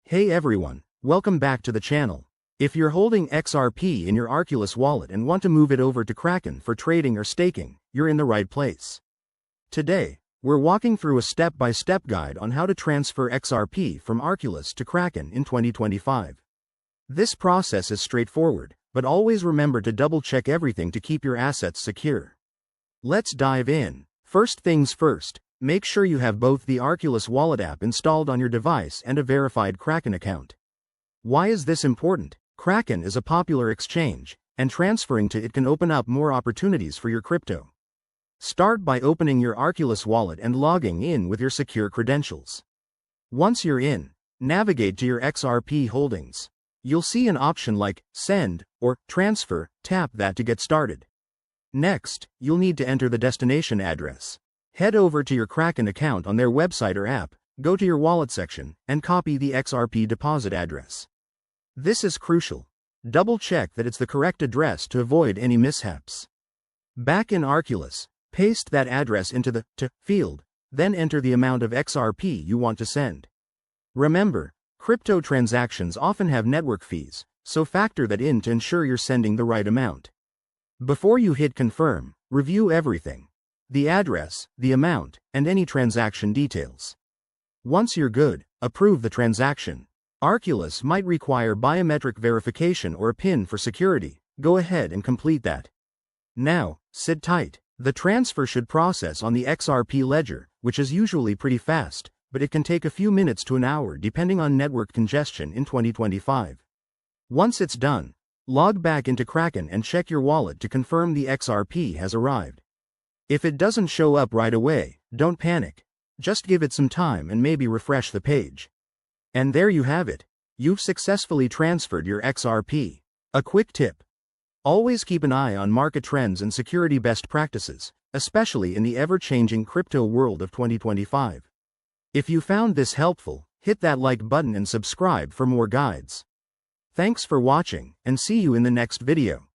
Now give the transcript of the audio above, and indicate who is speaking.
Speaker 1: Hey everyone, welcome back to the channel. If you're holding XRP in your Arculus wallet and want to move it over to Kraken for trading or staking, you're in the right place. Today, we're walking through a step-by-step guide on how to transfer XRP from Arculus to Kraken in 2025. This process is straightforward, but always remember to double-check everything to keep your assets secure. Let's dive in. First things first, make sure you have both the Arculus Wallet app installed on your device and a verified Kraken account. Why is this important? Kraken is a popular exchange, and transferring to it can open up more opportunities for your crypto. Start by opening your Arculus wallet and logging in with your secure credentials. Once you're in, navigate to your XRP holdings. You'll see an option like Send or Transfer. Tap that to get started. Next, you'll need to enter the destination address. Head over to your Kraken account on their website or app, go to your wallet section, and copy the XRP deposit address. This is crucial. Double-check that it's the correct address to avoid any mishaps. Back in Arculus, paste that address into the To field, then enter the amount of XRP you want to send. Remember, crypto transactions often have network fees, so factor that in to ensure you're sending the right amount. Before you hit confirm, review everything: the address, the amount, and any transaction details. Once you're good, approve the transaction. Arculus might require biometric verification or a PIN for security. Go ahead and complete that. Now, sit tight. The transfer should process on the XRP ledger, which is usually pretty fast, but it can take a few minutes to an hour depending on network congestion in 2025. Once it's done, log back into Kraken and check your wallet to confirm the XRP has arrived. If it doesn't show up right away, don't panic. Just give it some time and maybe refresh the page. And there you have it. You've successfully transferred your XRP. A quick tip: always keep an eye on market trends and security best practices, especially in the ever-changing crypto world of 2025. If you found this helpful, hit that like button and subscribe for more guides. Thanks for watching, and see you in the next video.